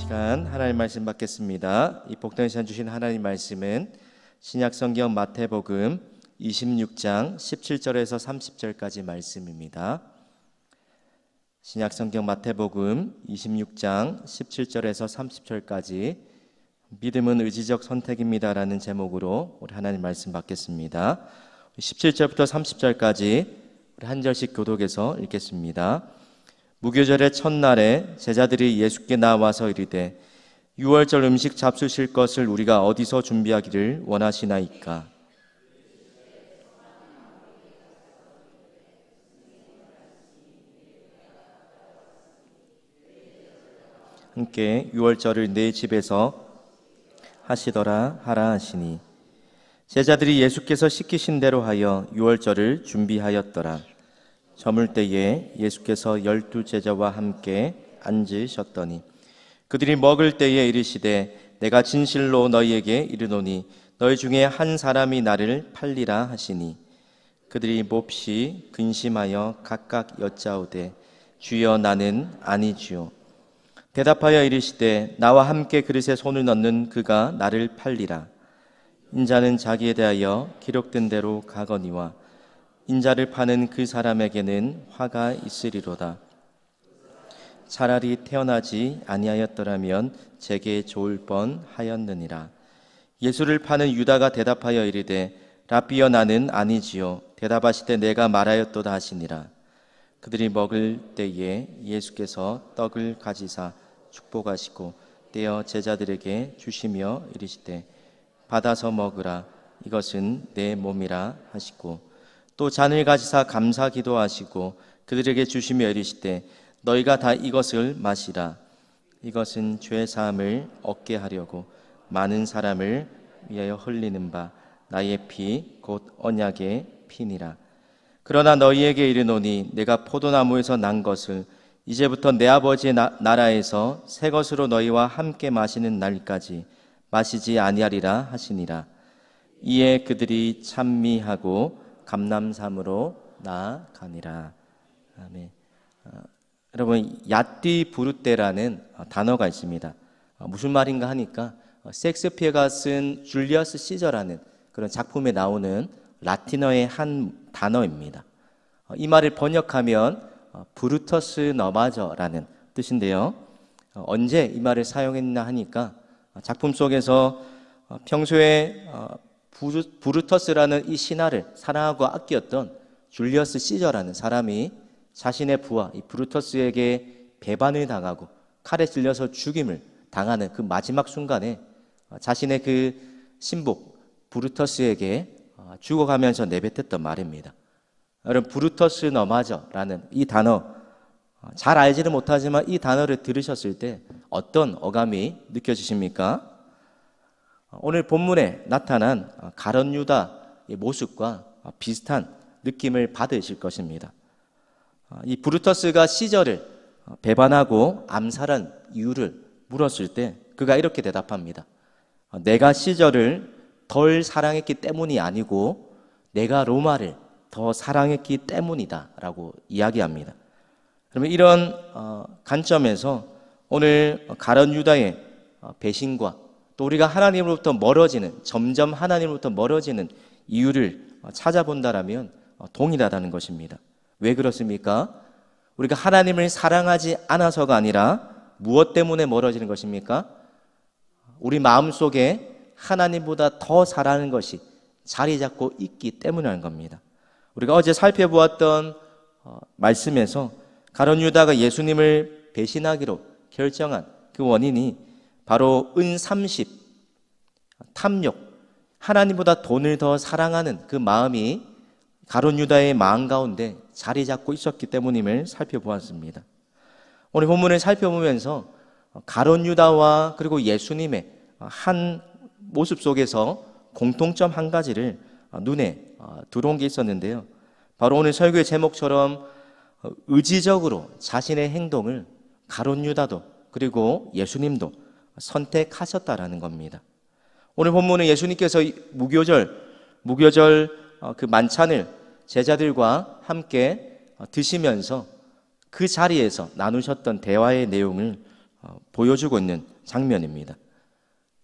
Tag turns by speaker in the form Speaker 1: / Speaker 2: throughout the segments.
Speaker 1: 시간 하나님 말씀 받겠습니다. 이 복된 시간 주신 하나님 말씀은 신약성경 마태복음 26장 17절에서 30절까지 말씀입니다. 신약성경 마태복음 26장 17절에서 30절까지 믿음은 의지적 선택입니다라는 제목으로 우리 하나님 말씀 받겠습니다. 17절부터 30절까지 우리 한 절씩 교독해서 읽겠습니다. 무교절의 첫날에 제자들이 예수께 나와서 이르되 유월절 음식 잡수실 것을 우리가 어디서 준비하기를 원하시나이까? 함께 유월절을 내 집에서 하시더라 하라 하시니 제자들이 예수께서 시키신 대로 하여 유월절을 준비하였더라. 저물 때에 예수께서 12 제자와 함께 앉으셨더니 그들이 먹을 때에 이르시되 내가 진실로 너희에게 이르노니 너희 중에 한 사람이 나를 팔리라 하시니 그들이 몹시 근심하여 각각 여짜오되 주여 나는 아니지요. 대답하여 이르시되 나와 함께 그릇에 손을 넣는 그가 나를 팔리라. 인자는 자기에 대하여 기록된 대로 가거니와 인자를 파는 그 사람에게는 화가 있으리로다. 차라리 태어나지 아니하였더라면 제게 좋을 뻔하였느니라. 예수를 파는 유다가 대답하여 이르되 라비여 나는 아니지요. 대답하시되 내가 말하였도다 하시니라. 그들이 먹을 때에 예수께서 떡을 가지사 축복하시고 떼어 제자들에게 주시며 이르시되 받아서 먹으라. 이것은 내 몸이라 하시고 또 잔을 가지사 감사 기도하시고 그들에게 주시며 이르시되 너희가 다 이것을 마시라. 이것은 죄 사함을 얻게 하려고 많은 사람을 위하여 흘리는 바 나의 피 곧 언약의 피니라. 그러나 너희에게 이르노니 내가 포도나무에서 난 것을 이제부터 내 아버지의 나라에서 새 것으로 너희와 함께 마시는 날까지 마시지 아니하리라 하시니라. 이에 그들이 찬미하고 감람산으로 나아가니라. 아멘. 여러분 야띠 부르테라는 단어가 있습니다. 무슨 말인가 하니까 셰익스피어가 쓴 줄리어스 시저라는 그런 작품에 나오는 라틴어의 한 단어입니다. 이 말을 번역하면 브루터스 너마저라는 뜻인데요. 언제 이 말을 사용했나 하니까 작품 속에서 평소에 브루터스라는 이 신하를 사랑하고 아꼈던 줄리어스 시저라는 사람이 자신의 부하 이 브루터스에게 배반을 당하고 칼에 찔려서 죽임을 당하는 그 마지막 순간에 자신의 그 신복 브루터스에게 죽어가면서 내뱉었던 말입니다. 여러분 브루터스 너마저라는 이 단어 잘 알지는 못하지만 이 단어를 들으셨을 때 어떤 어감이 느껴지십니까? 오늘 본문에 나타난 가룟 유다의 모습과 비슷한 느낌을 받으실 것입니다. 이 브루터스가 시저를 배반하고 암살한 이유를 물었을 때 그가 이렇게 대답합니다. 내가 시저를 덜 사랑했기 때문이 아니고 내가 로마를 더 사랑했기 때문이다 라고 이야기합니다. 그러면 이런 관점에서 오늘 가룟 유다의 배신과 또 우리가 하나님으로부터 멀어지는 점점 하나님으로부터 멀어지는 이유를 찾아본다라면 동일하다는 것입니다. 왜 그렇습니까? 우리가 하나님을 사랑하지 않아서가 아니라 무엇 때문에 멀어지는 것입니까? 우리 마음속에 하나님보다 더 사랑하는 것이 자리 잡고 있기 때문이라는 겁니다. 우리가 어제 살펴보았던 말씀에서 가룟 유다가 예수님을 배신하기로 결정한 그 원인이 바로 은30 탐욕, 하나님보다 돈을 더 사랑하는 그 마음이 가룟 유다의 마음 가운데 자리 잡고 있었기 때문임을 살펴보았습니다. 오늘 본문을 살펴보면서 가룟 유다와 그리고 예수님의 한 모습 속에서 공통점 한 가지를 눈에 들어온 게 있었는데요. 바로 오늘 설교의 제목처럼 의지적으로 자신의 행동을 가룟 유다도 그리고 예수님도 선택하셨다라는 겁니다. 오늘 본문은 예수님께서 무교절 그 만찬을 제자들과 함께 드시면서 그 자리에서 나누셨던 대화의 내용을 보여주고 있는 장면입니다.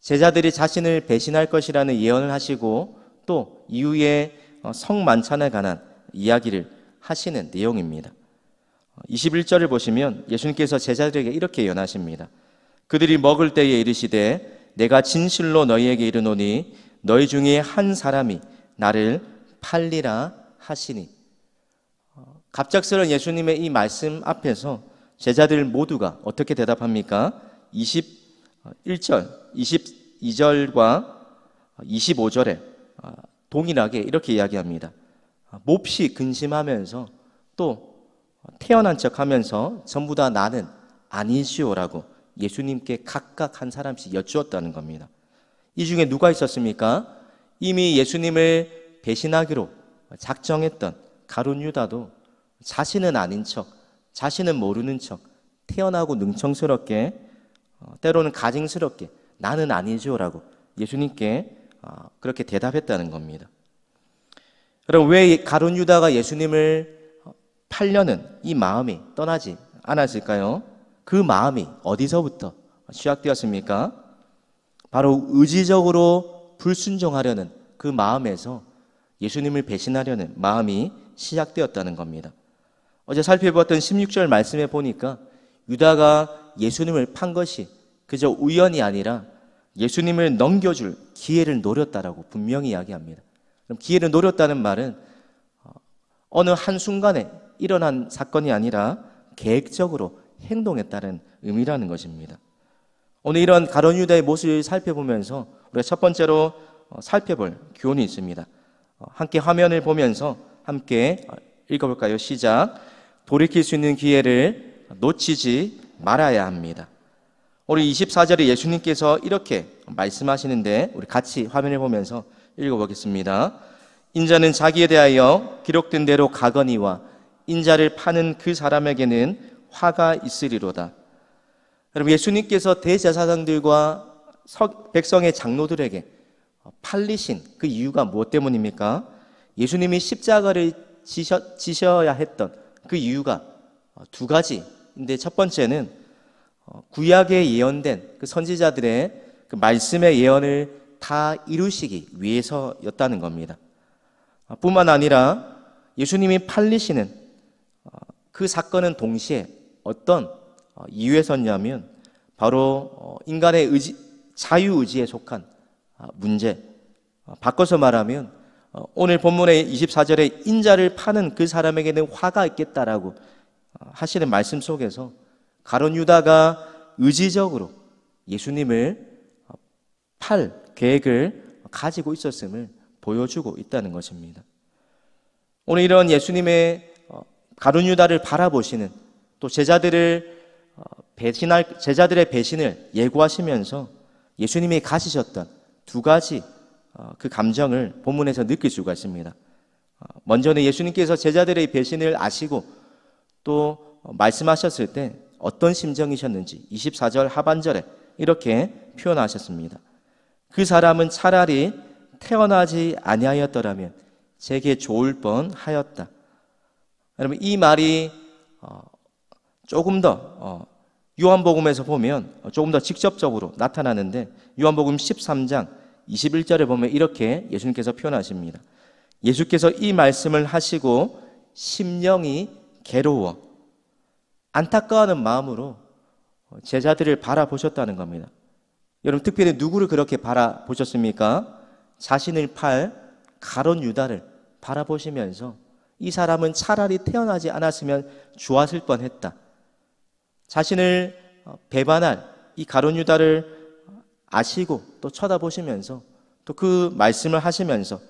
Speaker 1: 제자들이 자신을 배신할 것이라는 예언을 하시고 또 이후에 성만찬에 관한 이야기를 하시는 내용입니다. 21절을 보시면 예수님께서 제자들에게 이렇게 예언하십니다. 그들이 먹을 때에 이르시되 내가 진실로 너희에게 이르노니 너희 중에 한 사람이 나를 팔리라 하시니. 갑작스러운 예수님의 이 말씀 앞에서 제자들 모두가 어떻게 대답합니까? 21절, 22절과 25절에 동일하게 이렇게 이야기합니다. 몹시 근심하면서 또 태어난 척하면서 전부 다 나는 아니시오라고 예수님께 각각 한 사람씩 여쭈었다는 겁니다. 이 중에 누가 있었습니까? 이미 예수님을 배신하기로 작정했던 가룟 유다도 자신은 아닌 척, 자신은 모르는 척, 태어나고 능청스럽게 때로는 가증스럽게 나는 아니죠라고 예수님께 그렇게 대답했다는 겁니다. 여러분, 왜 가룟 유다가 예수님을 팔려는 이 마음이 떠나지 않았을까요? 그 마음이 어디서부터 시작되었습니까? 바로 의지적으로 불순종하려는 그 마음에서 예수님을 배신하려는 마음이 시작되었다는 겁니다. 어제 살펴보았던 16절 말씀에 보니까 유다가 예수님을 판 것이 그저 우연이 아니라 예수님을 넘겨줄 기회를 노렸다라고 분명히 이야기합니다. 그럼 기회를 노렸다는 말은 어느 한순간에 일어난 사건이 아니라 계획적으로 행동했다는 의미라는 것입니다. 오늘 이런 가룟 유다의 모습을 살펴보면서 우리가 첫 번째로 살펴볼 교훈이 있습니다. 함께 화면을 보면서 함께 읽어볼까요? 시작. 돌이킬 수 있는 기회를 놓치지 말아야 합니다. 오늘 24절에 예수님께서 이렇게 말씀하시는데 우리 같이 화면을 보면서 읽어보겠습니다. 인자는 자기에 대하여 기록된 대로 가거니와 인자를 파는 그 사람에게는 화가 있으리로다. 여러분, 예수님께서 대제사장들과 백성의 장로들에게 팔리신 그 이유가 무엇 때문입니까? 예수님이 십자가를 지셔야 했던 그 이유가 두 가지인데, 첫 번째는 구약에 예언된 그 선지자들의 그 말씀의 예언을 다 이루시기 위해서였다는 겁니다. 뿐만 아니라 예수님이 팔리시는 그 사건은 동시에 어떤 이유에서였냐면 바로 인간의 자유의지에 속한 문제, 바꿔서 말하면 오늘 본문의 24절에 인자를 파는 그 사람에게는 화가 있겠다라고 하시는 말씀 속에서 가룟 유다가 의지적으로 예수님을 팔 계획을 가지고 있었음을 보여주고 있다는 것입니다. 오늘 이런 예수님의 가룟 유다를 바라보시는 또 제자들의 배신을 예고하시면서 예수님이 가지셨던 두 가지 그 감정을 본문에서 느낄 수가 있습니다. 먼저는 예수님께서 제자들의 배신을 아시고 또 말씀하셨을 때 어떤 심정이셨는지 24절 하반절에 이렇게 표현하셨습니다. 그 사람은 차라리 태어나지 아니하였더라면 제게 좋을 뻔하였다. 여러분, 이 말이 조금 더 요한복음에서 보면 조금 더 직접적으로 나타나는데, 요한복음 13장 21절에 보면 이렇게 예수님께서 표현하십니다. 예수께서 이 말씀을 하시고 심령이 괴로워 안타까워하는 마음으로 제자들을 바라보셨다는 겁니다. 여러분, 특별히 누구를 그렇게 바라보셨습니까? 자신을 팔 가룟 유다를 바라보시면서 이 사람은 차라리 태어나지 않았으면 좋았을 뻔했다. 자신을 배반할 이 가룟 유다를 아시고 또 쳐다보시면서 또 그 말씀을 하시면서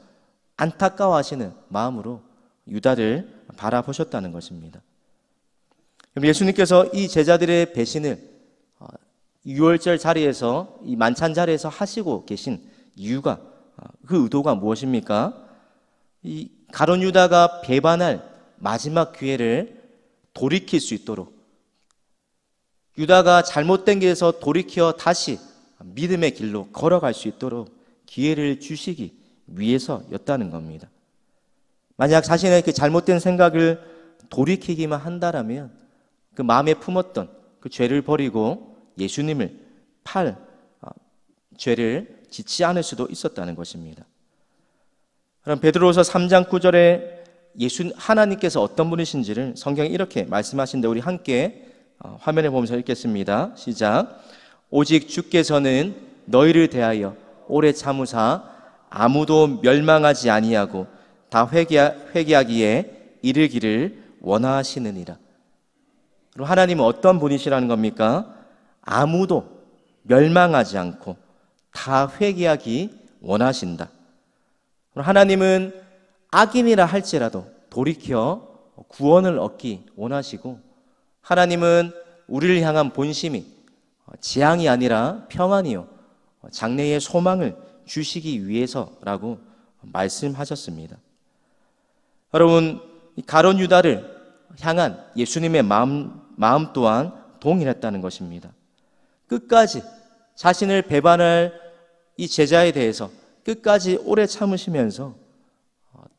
Speaker 1: 안타까워하시는 마음으로 유다를 바라보셨다는 것입니다. 예수님께서 이 제자들의 배신을 유월절 자리에서, 이 만찬 자리에서 하시고 계신 이유가, 그 의도가 무엇입니까? 이 가룟 유다가 배반할 마지막 기회를 돌이킬 수 있도록, 유다가 잘못된 길에서 돌이켜 다시 믿음의 길로 걸어갈 수 있도록 기회를 주시기 위해서였다는 겁니다. 만약 자신의 그 잘못된 생각을 돌이키기만 한다라면 그 마음에 품었던 그 죄를 버리고 예수님을 팔 죄를 짓지 않을 수도 있었다는 것입니다. 그럼 베드로후서 3장 9절에 하나님께서 어떤 분이신지를 성경이 이렇게 말씀하신데 우리 함께 화면에 보면서 읽겠습니다. 시작. 오직 주께서는 너희를 대하여 오래 참으사 아무도 멸망하지 아니하고 다 회개하기에 이르기를 원하시느니라. 그럼 하나님은 어떤 분이시라는 겁니까? 아무도 멸망하지 않고 다 회개하기 원하신다. 하나님은 악인이라 할지라도 돌이켜 구원을 얻기 원하시고, 하나님은 우리를 향한 본심이 재앙이 아니라 평안이요 장래의 소망을 주시기 위해서라고 말씀하셨습니다. 여러분, 가룟 유다를 향한 예수님의 마음 또한 동일했다는 것입니다. 끝까지 자신을 배반할 이 제자에 대해서 끝까지 오래 참으시면서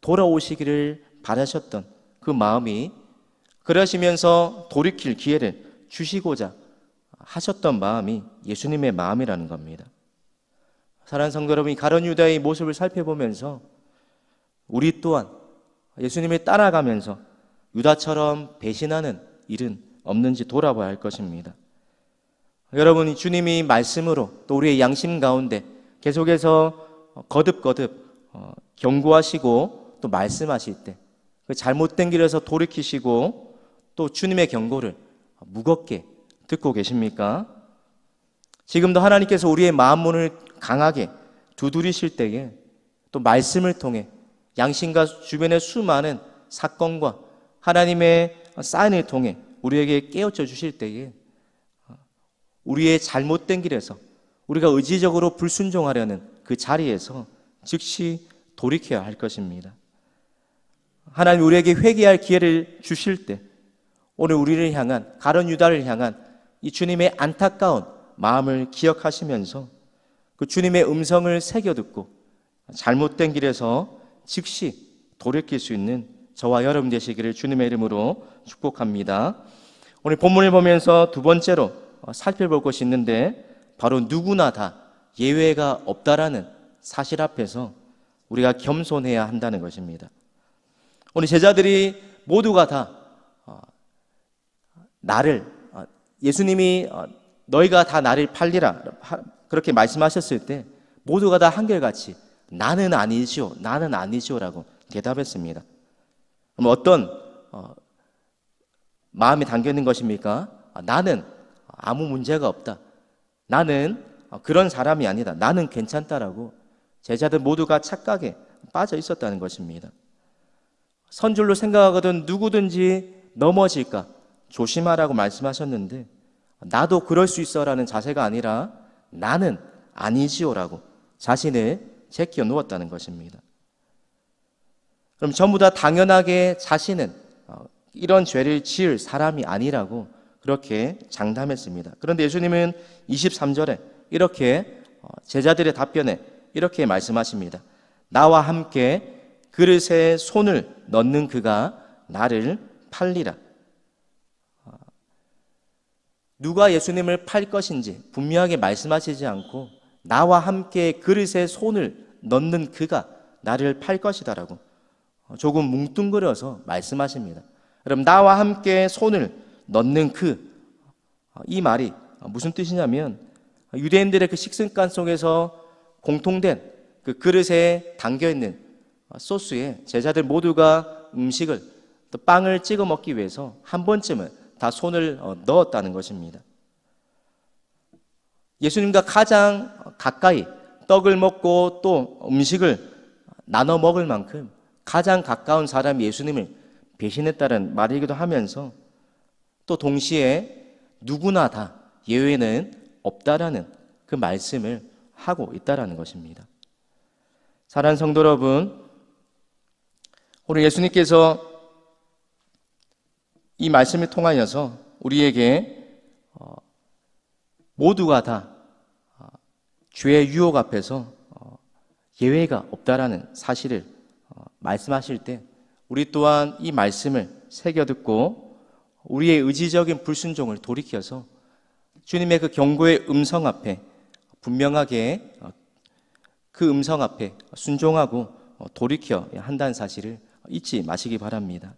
Speaker 1: 돌아오시기를 바라셨던 그 마음이, 그러시면서 돌이킬 기회를 주시고자 하셨던 마음이 예수님의 마음이라는 겁니다. 사랑하는 성도 여러분, 이 가룟 유다의 모습을 살펴보면서 우리 또한 예수님을 따라가면서 유다처럼 배신하는 일은 없는지 돌아봐야 할 것입니다. 여러분이 주님이 말씀으로 또 우리의 양심 가운데 계속해서 거듭거듭 경고하시고 또 말씀하실 때 그 잘못된 길에서 돌이키시고 또 주님의 경고를 무겁게 듣고 계십니까? 지금도 하나님께서 우리의 마음 문을 강하게 두드리실 때에 또 말씀을 통해 양심과 주변의 수많은 사건과 하나님의 사인을 통해 우리에게 깨우쳐 주실 때에 우리의 잘못된 길에서 우리가 의지적으로 불순종하려는 그 자리에서 즉시 돌이켜야 할 것입니다. 하나님 우리에게 회개할 기회를 주실 때 오늘 우리를 향한, 가룟 유다를 향한 이 주님의 안타까운 마음을 기억하시면서 그 주님의 음성을 새겨듣고 잘못된 길에서 즉시 돌이킬 수 있는 저와 여러분 되시기를 주님의 이름으로 축복합니다. 오늘 본문을 보면서 두 번째로 살펴볼 것이 있는데, 바로 누구나 다 예외가 없다라는 사실 앞에서 우리가 겸손해야 한다는 것입니다. 오늘 제자들이 모두가 다 나를, 예수님이 너희가 다 나를 팔리라 그렇게 말씀하셨을 때 모두가 다 한결같이 나는 아니지요, 나는 아니지요 라고 대답했습니다. 그럼 어떤 마음이 담겨 있는 것입니까? 나는 아무 문제가 없다, 나는 그런 사람이 아니다, 나는 괜찮다라고 제자들 모두가 착각에 빠져 있었다는 것입니다. 선줄로 생각하거든 누구든지 넘어질까 조심하라고 말씀하셨는데, 나도 그럴 수 있어라는 자세가 아니라 나는 아니지요라고 자신을 제껴 누웠다는 것입니다. 그럼 전부 다 당연하게 자신은 이런 죄를 지을 사람이 아니라고 그렇게 장담했습니다. 그런데 예수님은 23절에 이렇게 제자들의 답변에 이렇게 말씀하십니다. 나와 함께 그릇에 손을 넣는 그가 나를 팔리라. 누가 예수님을 팔 것인지 분명하게 말씀하시지 않고 나와 함께 그릇에 손을 넣는 그가 나를 팔 것이다라고 조금 뭉뚱그려서 말씀하십니다. 그럼 나와 함께 손을 넣는 이 말이 무슨 뜻이냐면, 유대인들의 그 식습관 속에서 공통된 그 그릇에 담겨있는 소스에 제자들 모두가 음식을 또 빵을 찍어 먹기 위해서 한 번쯤은 다 손을 넣었다는 것입니다. 예수님과 가장 가까이 떡을 먹고 또 음식을 나눠 먹을 만큼 가장 가까운 사람이 예수님을 배신했다는 말이기도 하면서 또 동시에 누구나 다 예외는 없다라는 그 말씀을 하고 있다라는 것입니다. 사랑하는 성도 여러분, 오늘 예수님께서 이 말씀을 통하여서 우리에게 모두가 다 죄의 유혹 앞에서 예외가 없다라는 사실을 말씀하실 때 우리 또한 이 말씀을 새겨듣고 우리의 의지적인 불순종을 돌이켜서 주님의 그 경고의 음성 앞에 분명하게 그 음성 앞에 순종하고 돌이켜야 한다는 사실을 잊지 마시기 바랍니다.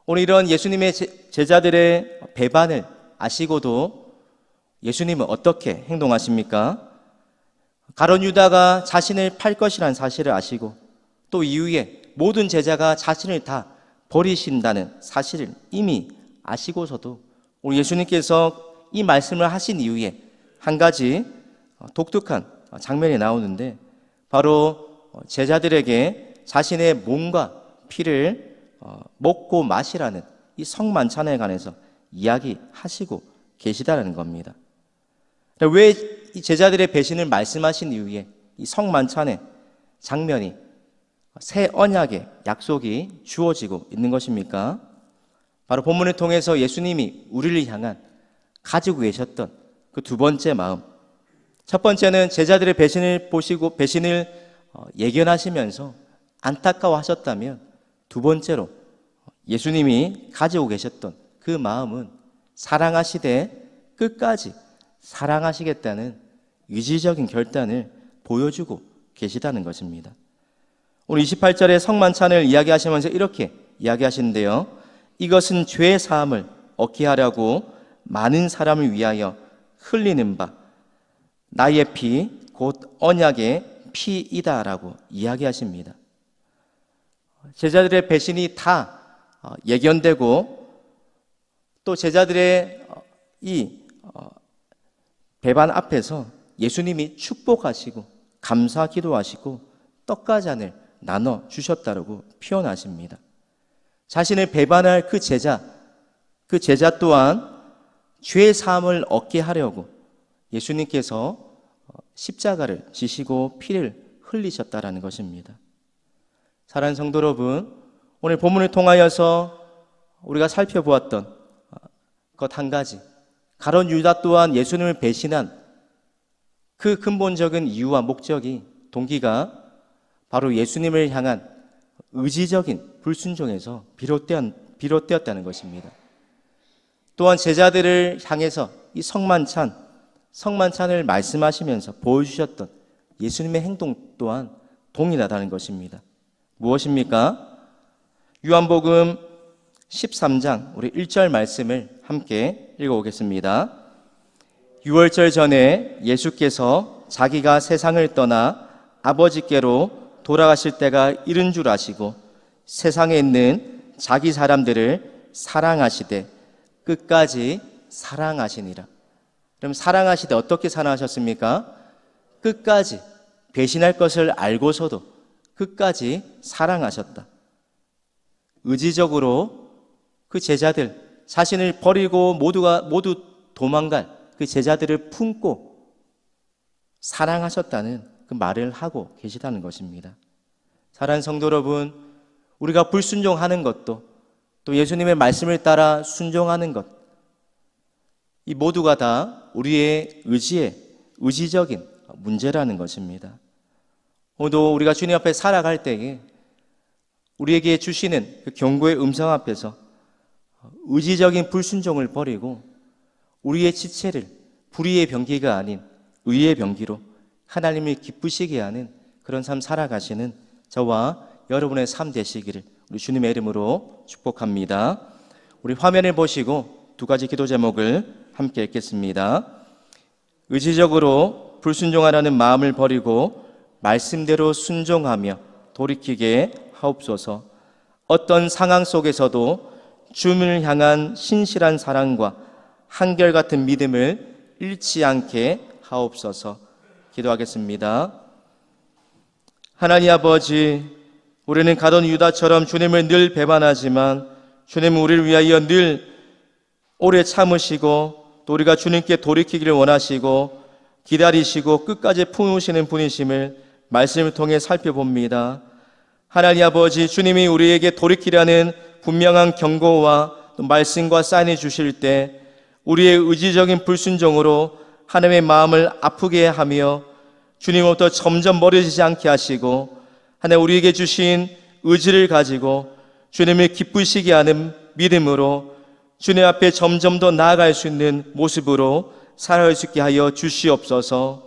Speaker 1: 오늘 이런 예수님의 제자들의 배반을 아시고도 예수님은 어떻게 행동하십니까? 가룟 유다가 자신을 팔 것이라는 사실을 아시고 또 이후에 모든 제자가 자신을 다 버리신다는 사실을 이미 아시고서도 우리 예수님께서 이 말씀을 하신 이후에 한 가지 독특한 장면이 나오는데 바로 제자들에게 자신의 몸과 피를 먹고 마시라는 이 성만찬에 관해서 이야기하시고 계시다는 겁니다. 왜 이 제자들의 배신을 말씀하신 이후에 이 성만찬의 장면이 새 언약의 약속이 주어지고 있는 것입니까? 바로 본문을 통해서 예수님이 우리를 향한 가지고 계셨던 그 두 번째 마음, 첫 번째는 제자들의 배신을 보시고 배신을 예견하시면서 안타까워하셨다면 두 번째로 예수님이 가지고 계셨던 그 마음은 사랑하시되 끝까지 사랑하시겠다는 의지적인 결단을 보여주고 계시다는 것입니다. 오늘 28절에 성만찬을 이야기하시면서 이렇게 이야기하시는데요. 이것은 죄 사함을 얻게 하려고 많은 사람을 위하여 흘리는 바 나의 피 곧 언약의 피이다라고 이야기하십니다. 제자들의 배신이 다 예견되고 또 제자들의 이 배반 앞에서 예수님이 축복하시고 감사 기도하시고 떡과 잔을 나눠 주셨다고 표현하십니다. 자신을 배반할 그 제자 또한 죄 사함을 얻게 하려고 예수님께서 십자가를 지시고 피를 흘리셨다라는 것입니다. 사랑하는 성도 여러분, 오늘 본문을 통하여서 우리가 살펴보았던 것 한 가지, 가룟 유다 또한 예수님을 배신한 그 근본적인 이유와 목적이, 동기가 바로 예수님을 향한 의지적인 불순종에서 비롯되었다는 것입니다. 또한 제자들을 향해서 이 성만찬을 말씀하시면서 보여주셨던 예수님의 행동 또한 동일하다는 것입니다. 무엇입니까? 요한복음 13장 우리 1절 말씀을 함께 읽어보겠습니다. 유월절 전에 예수께서 자기가 세상을 떠나 아버지께로 돌아가실 때가 이른 줄 아시고 세상에 있는 자기 사람들을 사랑하시되 끝까지 사랑하시니라. 그럼 사랑하시되 어떻게 사랑하셨습니까? 끝까지 배신할 것을 알고서도 끝까지 사랑하셨다. 의지적으로 그 제자들, 자신을 버리고 모두 도망갈 그 제자들을 품고 사랑하셨다는 그 말을 하고 계시다는 것입니다. 사랑하는 성도 여러분, 우리가 불순종하는 것도 또 예수님의 말씀을 따라 순종하는 것, 이 모두가 다 우리의 의지적인 문제라는 것입니다. 오늘도 우리가 주님 앞에 살아갈 때에 우리에게 주시는 그 경고의 음성 앞에서 의지적인 불순종을 버리고 우리의 지체를 불의의 병기가 아닌 의의 병기로 하나님을 기쁘시게 하는 그런 삶 살아가시는 저와 여러분의 삶 되시기를 우리 주님의 이름으로 축복합니다. 우리 화면을 보시고 두 가지 기도 제목을 함께 읽겠습니다. 의지적으로 불순종하라는 마음을 버리고 말씀대로 순종하며 돌이키게 하옵소서. 어떤 상황 속에서도 주님을 향한 신실한 사랑과 한결같은 믿음을 잃지 않게 하옵소서. 기도하겠습니다. 하나님 아버지, 우리는 가룟 유다처럼 주님을 늘 배반하지만 주님은 우리를 위하여 늘 오래 참으시고 또 우리가 주님께 돌이키기를 원하시고 기다리시고 끝까지 품으시는 분이심을 말씀을 통해 살펴봅니다. 하나님 아버지, 주님이 우리에게 돌이키라는 분명한 경고와 또 말씀과 사인을 주실 때 우리의 의지적인 불순종으로 하나님의 마음을 아프게 하며 주님으로부터 점점 멀어지지 않게 하시고 하나님 우리에게 주신 의지를 가지고 주님을 기쁘시게 하는 믿음으로 주님 앞에 점점 더 나아갈 수 있는 모습으로 살아갈 수 있게 하여 주시옵소서.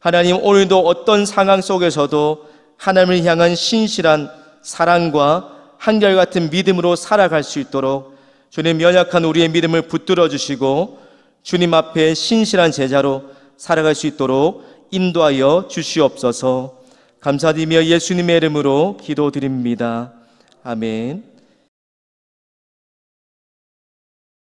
Speaker 1: 하나님, 오늘도 어떤 상황 속에서도 하나님을 향한 신실한 사랑과 한결같은 믿음으로 살아갈 수 있도록 주님, 연약한 우리의 믿음을 붙들어 주시고 주님 앞에 신실한 제자로 살아갈 수 있도록 인도하여 주시옵소서. 감사드리며 예수님의 이름으로 기도드립니다. 아멘.